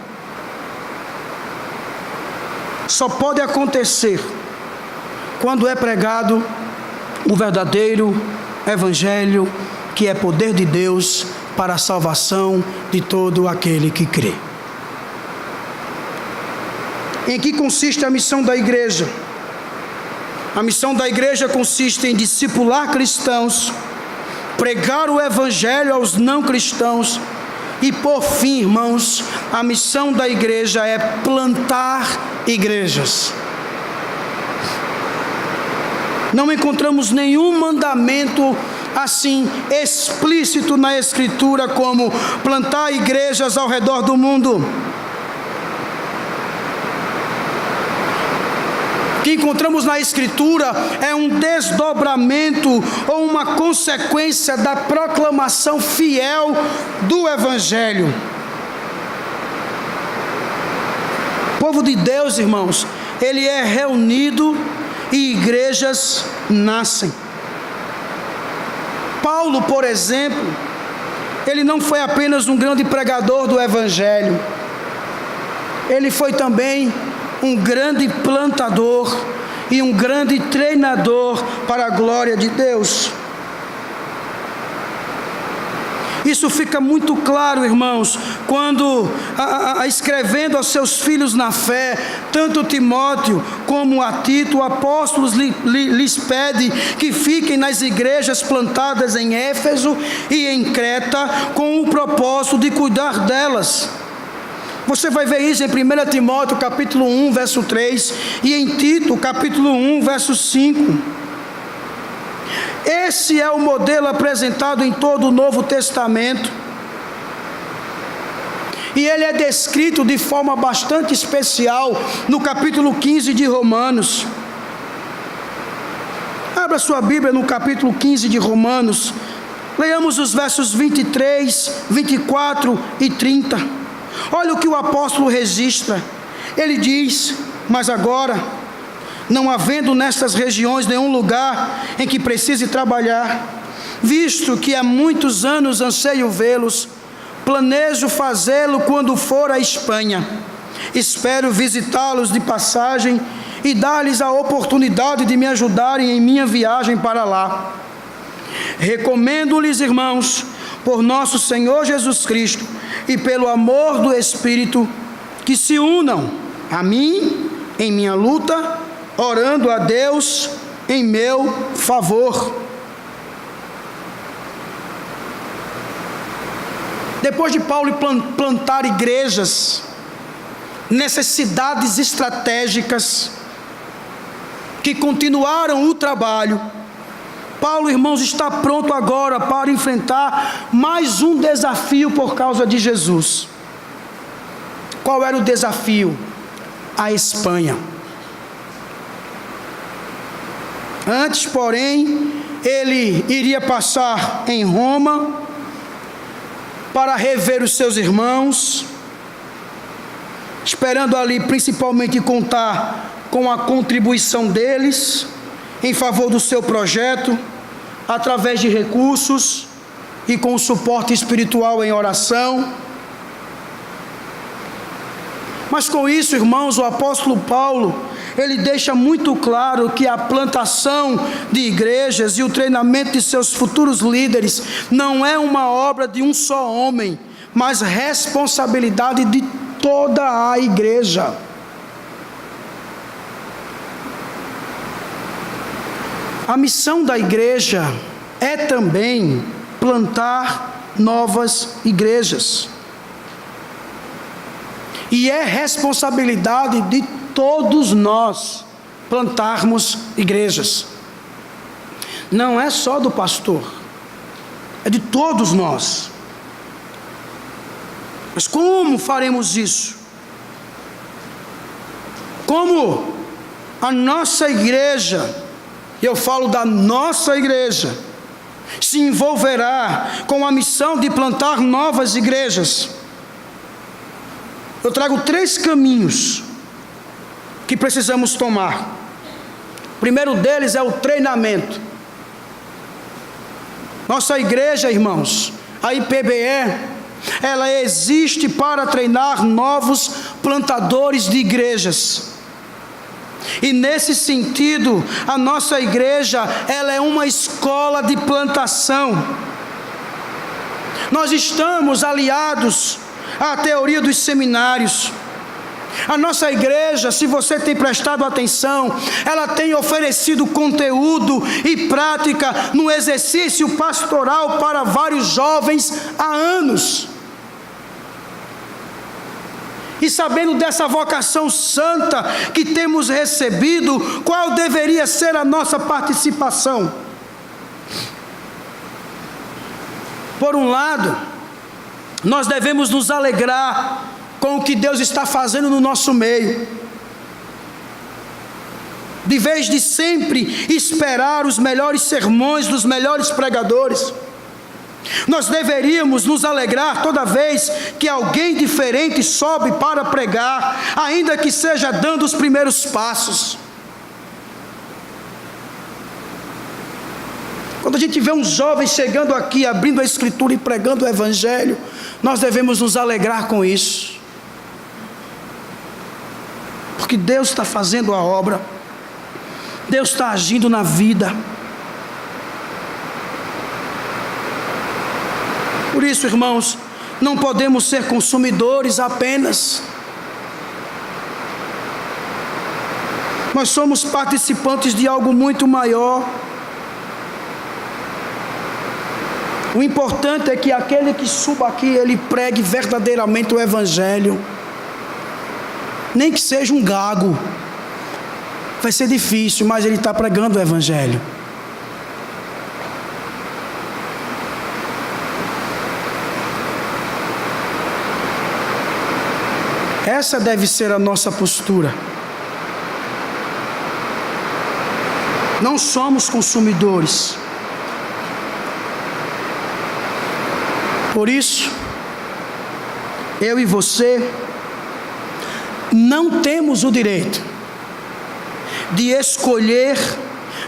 só pode acontecer quando é pregado o verdadeiro Evangelho, que é poder de Deus para a salvação de todo aquele que crê. Em que consiste a missão da igreja? A missão da igreja consiste em discipular cristãos, pregar o Evangelho aos não cristãos e, por fim, irmãos, a missão da igreja é plantar igrejas. Não encontramos nenhum mandamento assim explícito na Escritura como plantar igrejas ao redor do mundo. O que encontramos na Escritura é um desdobramento ou uma consequência da proclamação fiel do Evangelho. O povo de Deus, irmãos, ele é reunido e igrejas nascem. Paulo, por exemplo, ele não foi apenas um grande pregador do Evangelho, ele foi também um grande plantador e um grande treinador para a glória de Deus. Isso fica muito claro, irmãos, quando escrevendo aos seus filhos na fé, tanto Timóteo como a Tito, o apóstolo lhes pede que fiquem nas igrejas plantadas em Éfeso e em Creta, com o propósito de cuidar delas. Você vai ver isso em 1 Timóteo capítulo 1, verso 3, e em Tito capítulo 1, verso 5. Esse é o modelo apresentado em todo o Novo Testamento. E ele é descrito de forma bastante especial no capítulo 15 de Romanos. Abra sua Bíblia no capítulo 15 de Romanos. Leiamos os versos 23, 24 e 30. Olha o que o apóstolo registra. Ele diz: mas agora, não havendo nestas regiões nenhum lugar em que precise trabalhar, visto que há muitos anos anseio vê-los, planejo fazê-lo quando for à Espanha. Espero visitá-los de passagem e dar-lhes a oportunidade de me ajudarem em minha viagem para lá. Recomendo-lhes, irmãos, por nosso Senhor Jesus Cristo e pelo amor do Espírito, que se unam a mim em minha luta, orando a Deus em meu favor. Depois de Paulo plantar igrejas, necessidades estratégicas que continuaram o trabalho, Paulo, irmãos, está pronto agora para enfrentar mais um desafio por causa de Jesus. Qual era o desafio? A Espanha. Antes, porém, ele iria passar em Roma para rever os seus irmãos, esperando ali principalmente contar com a contribuição deles em favor do seu projeto, através de recursos e com o suporte espiritual em oração. Mas com isso, irmãos, o apóstolo Paulo, ele deixa muito claro que a plantação de igrejas e o treinamento de seus futuros líderes não é uma obra de um só homem, mas responsabilidade de toda a igreja. A missão da igreja é também plantar novas igrejas. E é responsabilidade de todos nós plantarmos igrejas. Não é só do pastor, é de todos nós. Mas como faremos isso? Como a nossa igreja, e eu falo da nossa igreja, se envolverá com a missão de plantar novas igrejas? Eu trago 3 caminhos que precisamos tomar. O primeiro deles é o treinamento. Nossa igreja, irmãos, a IPBE, ela existe para treinar novos plantadores de igrejas. E nesse sentido, a nossa igreja, ela é uma escola de plantação. Nós estamos aliados à teoria dos seminários. A nossa igreja, se você tem prestado atenção, ela tem oferecido conteúdo e prática no exercício pastoral para vários jovens há anos. E sabendo dessa vocação santa que temos recebido, qual deveria ser a nossa participação? Por um lado, nós devemos nos alegrar com o que Deus está fazendo no nosso meio, de vez de sempre esperar os melhores sermões dos melhores pregadores. Nós deveríamos nos alegrar toda vez que alguém diferente sobe para pregar, ainda que seja dando os primeiros passos. Quando a gente vê um jovem chegando aqui, abrindo a Escritura e pregando o Evangelho, nós devemos nos alegrar com isso, porque Deus está fazendo a obra, Deus está agindo na vida. Por isso, irmãos, não podemos ser consumidores apenas. Nós somos participantes de algo muito maior. O importante é que aquele que suba aqui, ele pregue verdadeiramente o Evangelho. Nem que seja um gago. Vai ser difícil, mas ele está pregando o Evangelho. Essa deve ser a nossa postura. Não somos consumidores. Por isso, eu e você não temos o direito de escolher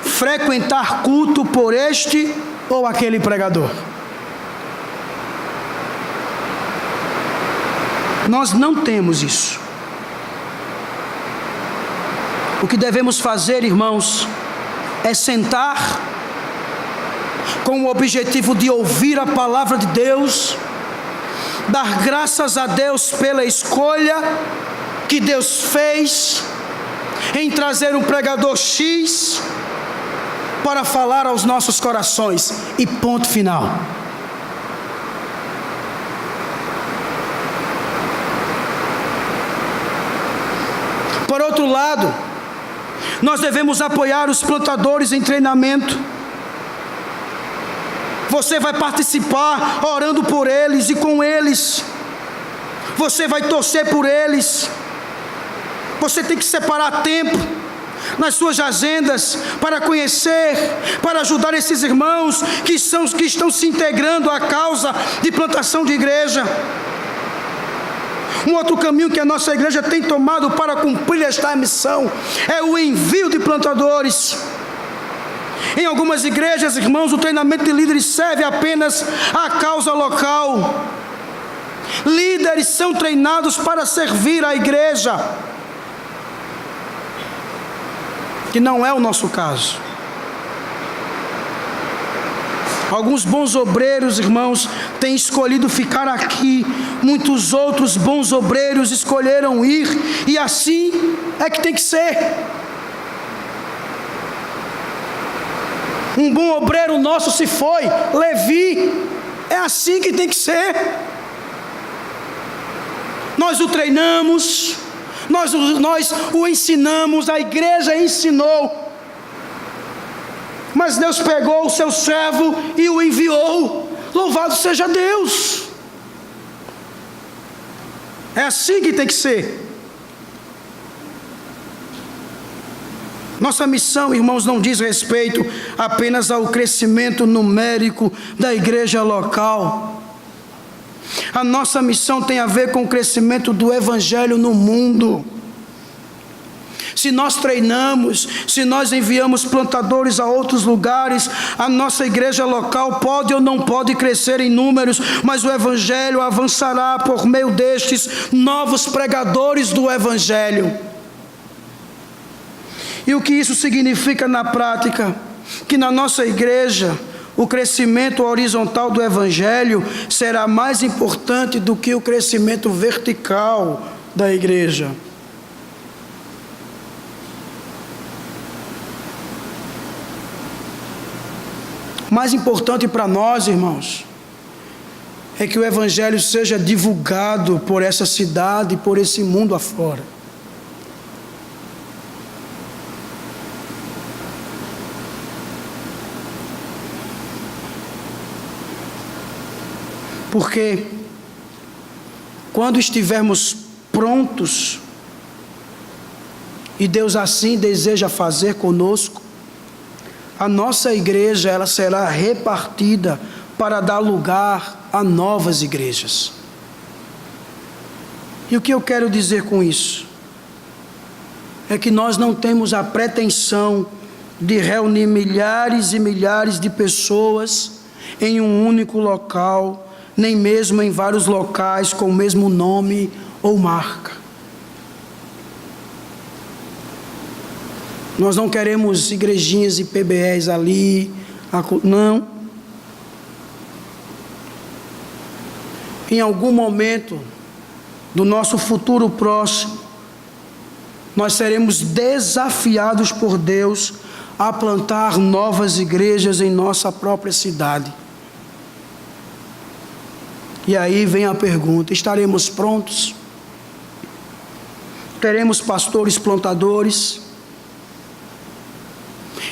frequentar culto por este ou aquele pregador. Nós não temos isso. O que devemos fazer, irmãos, é sentar com o objetivo de ouvir a palavra de Deus, dar graças a Deus pela escolha que Deus fez em trazer um pregador X para falar aos nossos corações, e ponto final. Por outro lado, nós devemos apoiar os plantadores em treinamento. Você vai participar orando por eles e com eles. Você vai torcer por eles. Você tem que separar tempo nas suas agendas para conhecer, para ajudar esses irmãos que estão se integrando à causa de plantação de igreja. Um outro caminho que a nossa igreja tem tomado para cumprir esta missão é o envio de plantadores. Em algumas igrejas, irmãos, o treinamento de líderes serve apenas à causa local. Líderes são treinados para servir a igreja, que não é o nosso caso. Alguns bons obreiros, irmãos, têm escolhido ficar aqui. Muitos outros bons obreiros escolheram ir. E assim é que tem que ser. Um bom obreiro nosso se foi, Levi. É assim que tem que ser. Nós o treinamos, nós o ensinamos, a igreja ensinou. Mas Deus pegou o seu servo e o enviou. Louvado seja Deus. É assim que tem que ser. Nossa missão, irmãos, não diz respeito apenas ao crescimento numérico da igreja local. A nossa missão tem a ver com o crescimento do evangelho no mundo. Se nós treinamos, se nós enviamos plantadores a outros lugares, a nossa igreja local pode ou não pode crescer em números, mas o evangelho avançará por meio destes novos pregadores do evangelho. E o que isso significa na prática? Que na nossa igreja, o crescimento horizontal do evangelho será mais importante do que o crescimento vertical da igreja. Mais importante para nós, irmãos, é que o evangelho seja divulgado por essa cidade e por esse mundo afora. Porque quando estivermos prontos, e Deus assim deseja fazer conosco, a nossa igreja ela será repartida para dar lugar a novas igrejas. E o que eu quero dizer com isso? É que nós não temos a pretensão de reunir milhares e milhares de pessoas em um único local, nem mesmo em vários locais com o mesmo nome ou marca. Nós não queremos igrejinhas e PBEs ali, não. Em algum momento do nosso futuro próximo, nós seremos desafiados por Deus a plantar novas igrejas em nossa própria cidade. E aí vem a pergunta: estaremos prontos? Teremos pastores plantadores?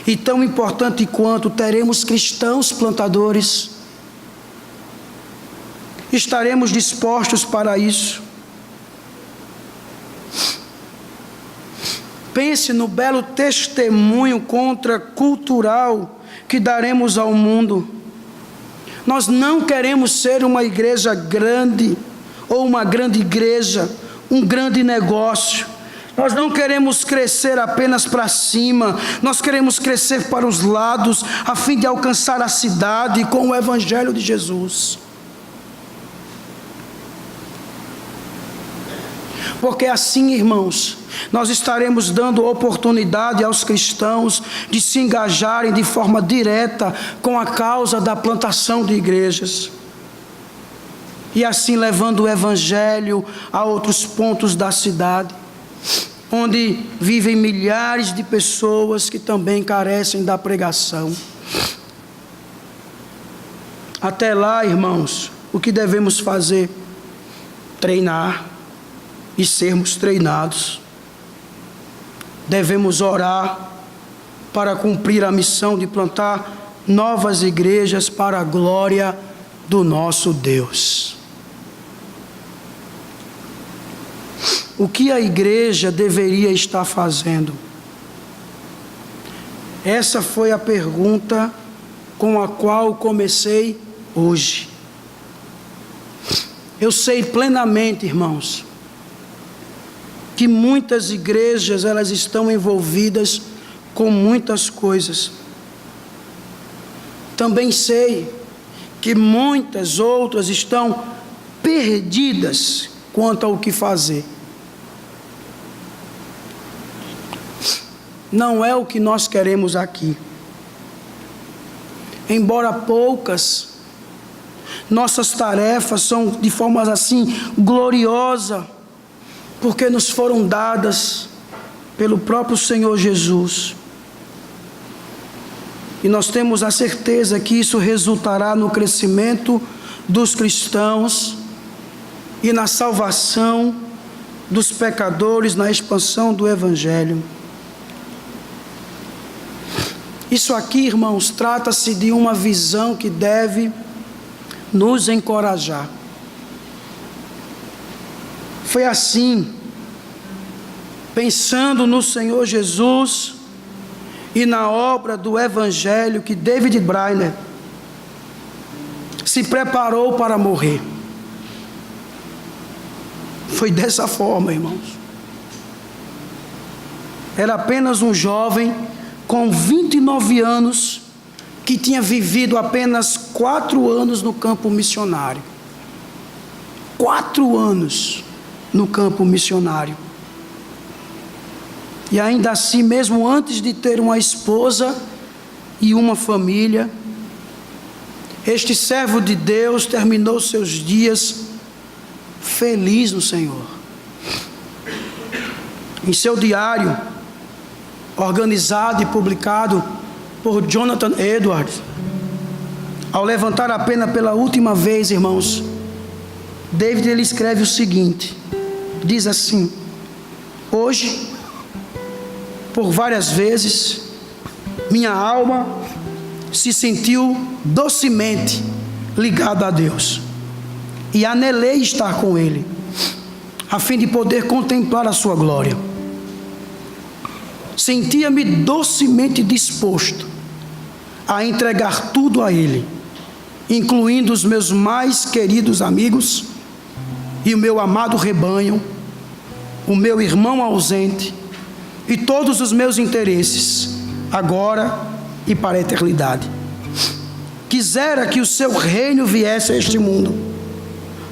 E tão importante quanto, teremos cristãos plantadores? Estaremos dispostos para isso? pense no belo testemunho contracultural que daremos ao mundo. Nós não queremos ser uma igreja grande, ou uma grande igreja, um grande negócio. Nós não queremos crescer apenas para cima, nós queremos crescer para os lados, a fim de alcançar a cidade com o Evangelho de Jesus. Porque assim, irmãos, nós estaremos dando oportunidade aos cristãos de se engajarem de forma direta com a causa da plantação de igrejas. E assim levando o Evangelho a outros pontos da cidade, onde vivem milhares de pessoas que também carecem da pregação. Até lá, irmãos, o que devemos fazer? Treinar e sermos treinados. Devemos orar para cumprir a missão de plantar novas igrejas para a glória do nosso Deus. O que a igreja deveria estar fazendo? Essa foi a pergunta com a qual comecei hoje. Eu sei plenamente, irmãos, que muitas igrejas elas estão envolvidas com muitas coisas. Também sei que muitas outras estão perdidas quanto ao que fazer. Não é o que nós queremos aqui. Embora poucas, nossas tarefas são de forma assim gloriosa, porque nos foram dadas pelo próprio Senhor Jesus. E nós temos a certeza que isso resultará no crescimento dos cristãos e na salvação dos pecadores, na expansão do Evangelho. Isso aqui, irmãos, trata-se de uma visão que deve nos encorajar. Foi assim, pensando no Senhor Jesus e na obra do Evangelho, que David Brainerd se preparou para morrer. Foi dessa forma, irmãos. Era apenas um jovem com 29 anos, que tinha vivido apenas 4 anos no campo missionário. 4 anos no campo missionário. E ainda assim, mesmo antes de ter uma esposa e uma família, este servo de Deus terminou seus dias feliz no Senhor. Em seu diário, organizado e publicado por Jonathan Edwards, ao levantar a pena pela última vez, irmãos, David ele escreve o seguinte, diz assim: hoje, por várias vezes, minha alma se sentiu docemente ligada a Deus, e anelei estar com Ele, a fim de poder contemplar a sua glória. Sentia-me docemente disposto a entregar tudo a Ele, incluindo os meus mais queridos amigos e o meu amado rebanho, o meu irmão ausente e todos os meus interesses, agora e para a eternidade. Quisera que o seu reino viesse a este mundo,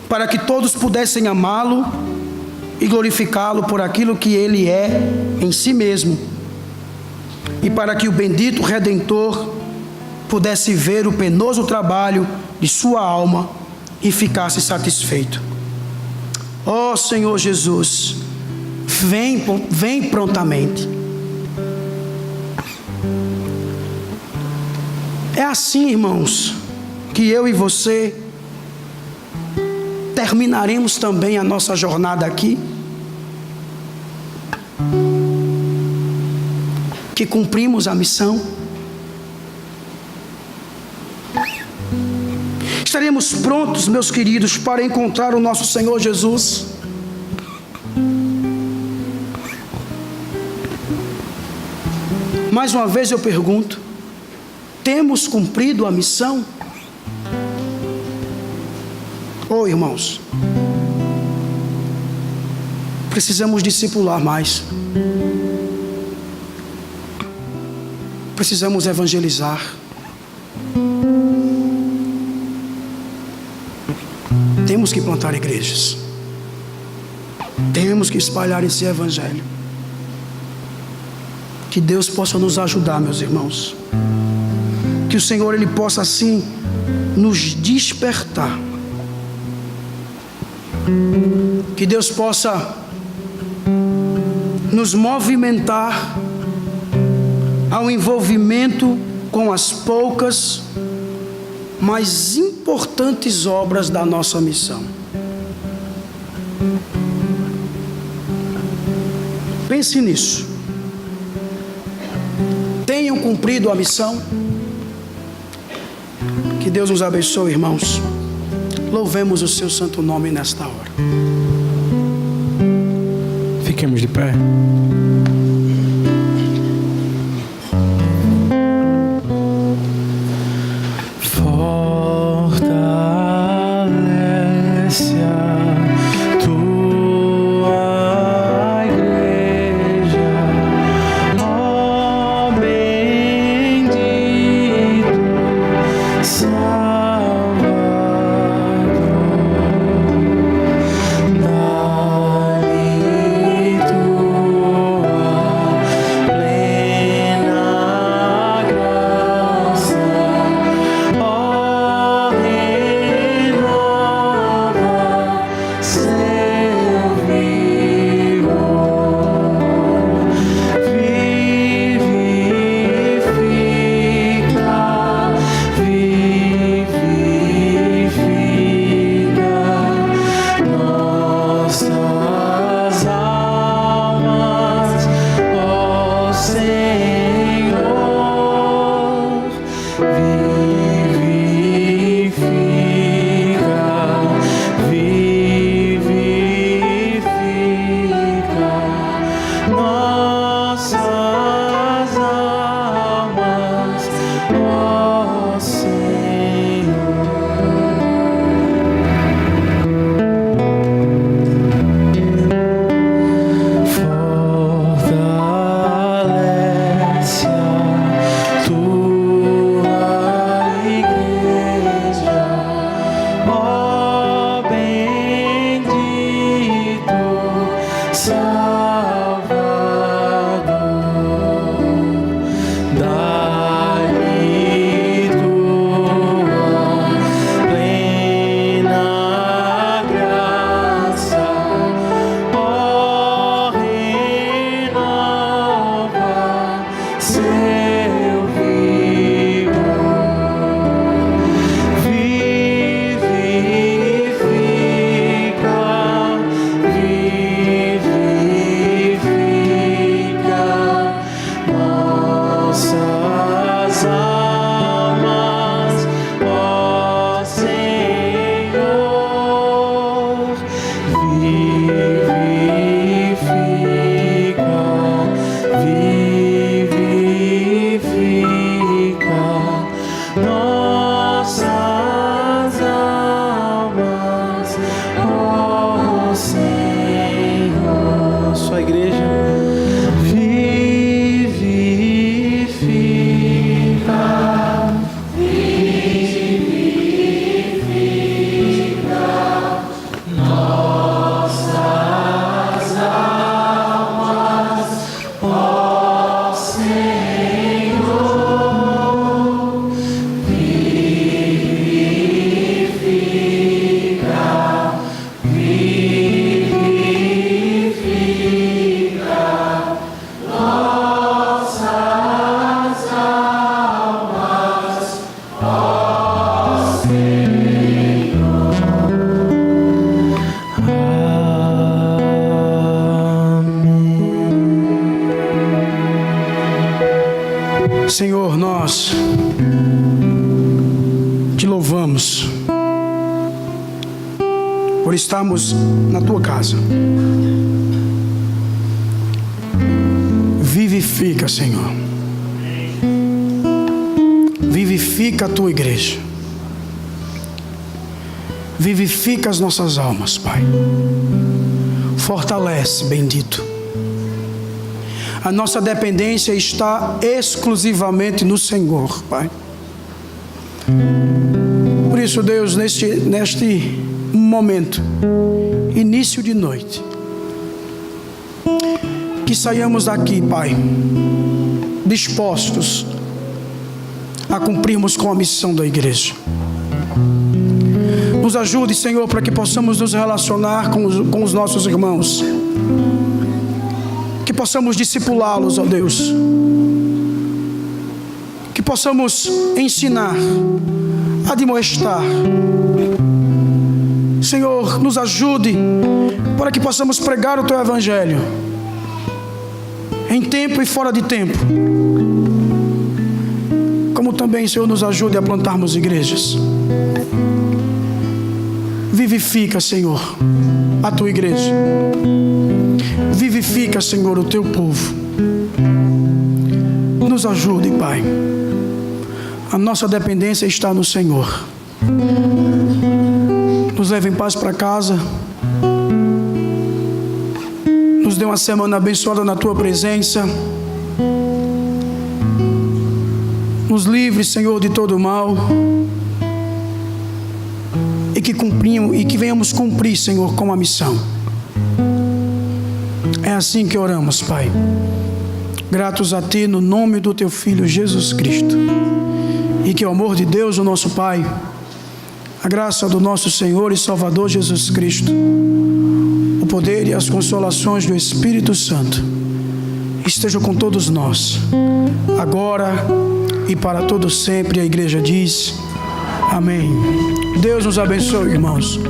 para que todos pudessem amá-lo e glorificá-lo por aquilo que Ele é em si mesmo, e para que o bendito Redentor pudesse ver o penoso trabalho de sua alma e ficasse satisfeito. Ó Senhor Jesus, vem prontamente. É assim, irmãos, que eu e você terminaremos também a nossa jornada aqui, que cumprimos a missão. Estaremos prontos, meus queridos, para encontrar o nosso Senhor Jesus. Mais uma vez eu pergunto: temos cumprido a missão? Oh, irmãos, precisamos discipular mais. Precisamos evangelizar. Temos que plantar igrejas. Temos que espalhar esse evangelho. Que Deus possa nos ajudar, meus irmãos. Que o Senhor, Ele possa assim nos despertar. Que Deus possa nos movimentar ao envolvimento com as poucas, mas importantes obras da nossa missão. Pense nisso. Tenham cumprido a missão. Que Deus nos abençoe, irmãos. Louvemos o seu santo nome nesta hora.
Fiquemos de pé.
Senhor, nós te louvamos por estarmos na tua casa. Vivifica, Senhor. vivifica a tua igreja. Vivifica as nossas almas, Pai. Fortalece, bendito. A nossa dependência está exclusivamente no Senhor, Pai. Por isso, Deus, neste momento, início de noite, que saiamos daqui, Pai, dispostos a cumprirmos com a missão da igreja. Nos ajude, Senhor, para que possamos nos relacionar com os nossos irmãos, que possamos discipulá-los, ó Deus, que possamos ensinar, admoestar. Senhor, nos ajude para que possamos pregar o Teu Evangelho em tempo e fora de tempo. Como também, Senhor, nos ajude a plantarmos igrejas. Vivifica, Senhor, a Tua igreja. Vivifica, Senhor, o Teu povo. Nos ajude, Pai. A nossa dependência está no Senhor. Nos leve em paz para casa. Nos dê uma semana abençoada na Tua presença. Nos livre, Senhor, de todo mal. E que venhamos cumprir, Senhor, com a missão. É assim que oramos, Pai. Gratos a Ti, no nome do Teu Filho Jesus Cristo. E que o amor de Deus, o nosso Pai, a graça do nosso Senhor e Salvador Jesus Cristo, o poder e as consolações do Espírito Santo estejam com todos nós, agora e para todo sempre. A igreja diz: amém. Deus nos abençoe, irmãos.